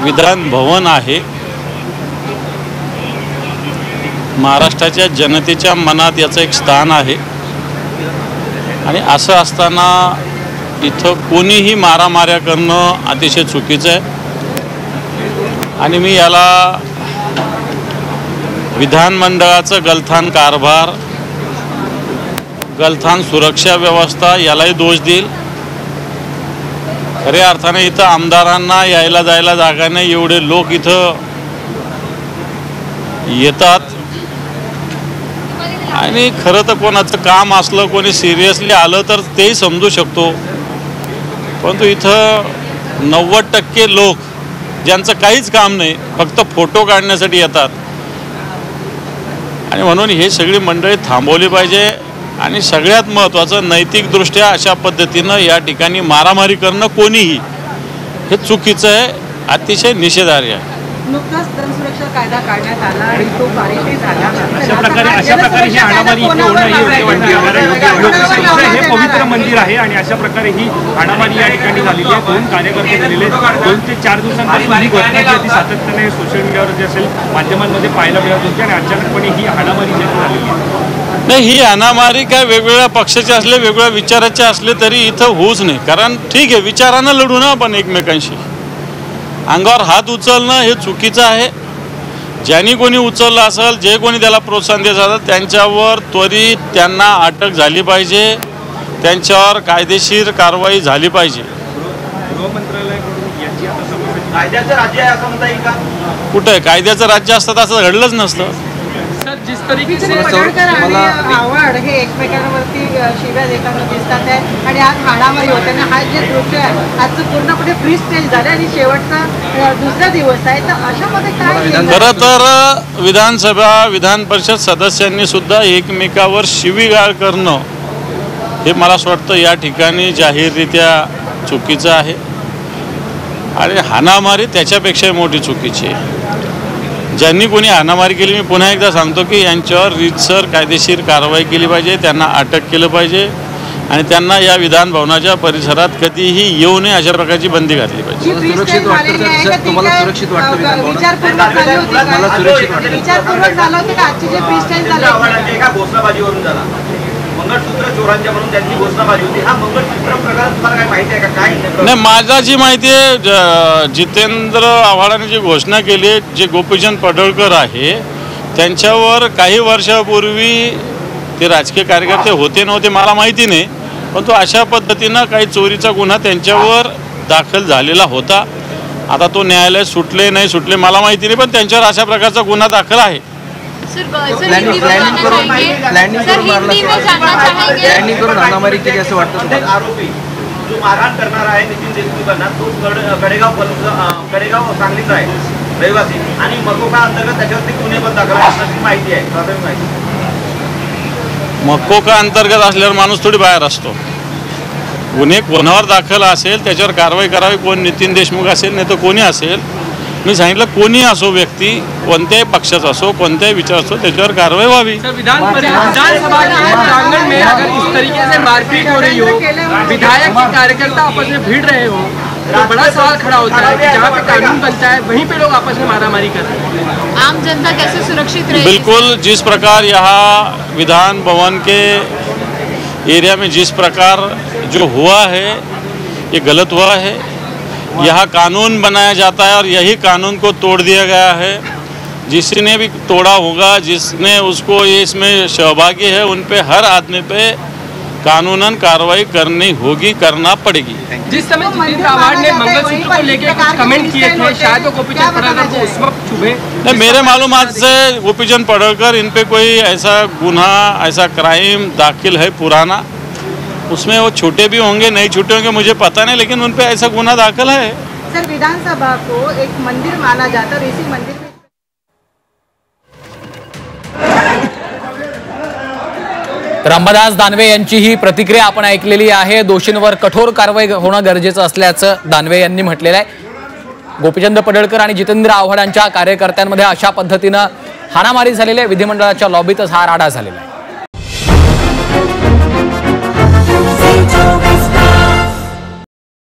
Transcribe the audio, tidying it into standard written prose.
विधान भवन आहे, महाराष्ट्राच्या जनतेच्या मनात याचं एक स्थान आहे आणि असं असताना इथं कोणीही मारामाऱ्या करणं अतिशय चुकीचं आहे आणि मी याला विधानमंडळाचं गलथान कारभार, गलथान सुरक्षा व्यवस्था यालाही दोष देईल। खऱ्या अर्थाने इथं आमदारांना यायला जायला जागा नाही, एवढे लोक इथं येतात आणि खरं तर कोणाचं काम असलं, कोणी सिरियसली आलं तर तेही समजू शकतो, परंतु इथं 90% लोक ज्यांचं काहीच काम नाही, फक्त फोटो काढण्यासाठी येतात आणि म्हणून हे सगळी मंडळी थांबवली पाहिजे आणि सगळ्यात महत्त्वाचं नैतिकदृष्ट्या अशा पद्धतीनं या ठिकाणी मारामारी करणं कोणीही हे चुकीचं आहे, अतिशय निषेधार्ह आहे। नुकताच सुरक्षा कायदा काढण्यात आला आणि तो पारित झाला। अशा प्रकारे ही हाणामारी इथे होणं ही योग्य वाटते, कारण हे पवित्र मंदिर आहे आणि अशा प्रकारे ही हाणामारी या ठिकाणी झालेली आहे। 2 कार्यकर्ते झालेले 2 ते 4 दिवसांपासून ही घटना जी ती सातत्याने सोशल मीडियावर जे असेल माध्यमांमध्ये पाहायला मिळत होती आणि अचानकपणे ही हाणामारी झालेली आहे। नाही, ही हाणामारी काय वेगवेगळ्या पक्षाचे असले, वेगवेगळ्या विचाराचे असले तरी इथं होऊच नाही, कारण ठीक आहे विचारानं लढू ना आपण एकमेकांशी, अंगावर हात उचलणं हे चुकीचं आहे। ज्यांनी कोणी उचललं असेल, जे कोणी त्याला प्रोत्साहन देत असेल त्यांच्यावर त्वरित त्यांना अटक झाली पाहिजे, त्यांच्यावर कायदेशीर कारवाई झाली पाहिजे। कायद्याचं राज्य आहे असं म्हणता येईल का? कुठे कायद्याचं राज्य असतं असं घडलंच नसतं। जिस तरीके से आवड हे एकमेकांवरती शिव्या देताना दिसतात आहे आणि आज हाणामारी होताना हा जे दृश्य आहे आजचं पूर्णपणे फ्री स्टाईल झालं आणि शेवटचा दुसरा दिवस आहे, तर अशामध्ये काय? खरं तर विधानसभा विधान परिषद सदस्यांनी सुद्धा एकमेकावर शिवीगाळ करणं हे मला असं वाटतं या ठिकाणी जाहीररित्या चुकीचं आहे आणि हाणामारी त्याच्यापेक्षा मोठी चुकीची आहे। ज्यांनी कोणी हाणामारी केली, मी पुन्हा एकदा सांगतो की यांच्यावर रीतसर कायदेशीर कारवाई केली पाहिजे, त्यांना अटक केलं पाहिजे आणि त्यांना या विधान भवनाच्या परिसरात कधीही येऊ नये अशा प्रकारची बंदी घातली पाहिजे। सुरक्षित वाटतं? तुम्हाला सुरक्षित वाटतं? मंगळसूत्र चोरांच्या म्हणून त्यांची घोषणाबाजी होती, हा मंगळसूत्र प्रकार तुम्हाला काय माहिती आहे का? काय नाही, माझा जी माहिती आहे जितेंद्र आव्हाडांनी जी घोषणा केली, जे गोपीचंद पडळकर आहे त्यांच्यावर काही वर्षापूर्वी ते राजकीय कार्यकर्ते होते नव्हते मला माहिती नाही, परंतु अशा पद्धतीनं काही चोरीचा गुन्हा त्यांच्यावर दाखल झालेला होता। आता तो न्यायालय सुटले नाही सुटले मला माहिती नाही, पण त्यांच्यावर अशा प्रकारचा गुन्हा दाखल आहे। प्लॅनिंग करून हाणामारी केली असं वाटतं? आरोपी जो मारहाण करणार आहे नितीन देशमुखांना, तो कडेगाव सांगलीचा आहे रहिवासी आणि मकोका अंतर्गत त्याच्यावरती गुन्हे पण दाखल असण्याची माहिती आहे, प्राथमिक माहिती। मकोका अंतर्गत असल्यावर माणूस थोडी बाहेर असतो, गुन्हे कोणावर दाखल असेल त्याच्यावर कारवाई करावी, कोण नितीन देशमुख असेल नाही तर कोणी असेल, मी सांगितलं कोणी असो व्यक्ती, कोणत्याही पक्षाचा असो, कोणत्याही विचार असो, त्याच्यावर कारवाई व्हावी। विधानसभा के प्रांगण में अगर इस तरीके से मारपीट हो रही हो, विधायक के कार्यकर्ता आपस में भिड़ रहे हो, तो बड़ा सवाल खड़ा होता है कि जहाँ पे कानून बनता है वहीं पे लोग आपस में मारामारी कर रहे हैं, आम जनता कैसे सुरक्षित रहे? बिल्कुल, जिस प्रकार यहाँ विधान भवन के एरिया में जिस प्रकार जो हुआ है ये गलत हुआ है। यहाँ कानून बनाया जाता है और यही कानून को तोड़ दिया गया है। जिसने भी तोड़ा होगा, जिसने उसको ये इसमें सहभागी है, उन पे हर आदमी पे कानूनन कार्रवाई करनी होगी, करना पड़ेगी। जिस समय जितेंद्र आव्हाड ने मंगलसूत्र को लेकर कुछ कमेंट किए थे, शायद वो गोपीचंद पडळकर को उस वक्त छुपे। नहीं, मेरे मालूमात से गोपीचंद पडळकर इन पे कोई ऐसा गुनाह, ऐसा क्राइम दाखिल है पुराना, उसमें वो छोटे भी होंगे नहीं छोटे होंगे मुझे पता नहीं, लेकिन उन पे ऐसा गुनाह दाखिल है। सर, विधानसभा को एक मंदिर माना जाता है और इसी मंदिर में रामदास दानवे यांची ही प्रतिक्रिया आपण ऐकलेली आहे। दोषींवर कठोर कारवाई होणं गरजेचं असल्याचं दानवे यांनी म्हटलेलं आहे। गोपीचंद पडळकर आणि जितेंद्र आव्हाडांच्या कार्यकर्त्यांमध्ये अशा पद्धतीनं हाणामारी झालेली आहे। विधिमंडळाच्या लॉबीतच हा राडा झालेला आहे।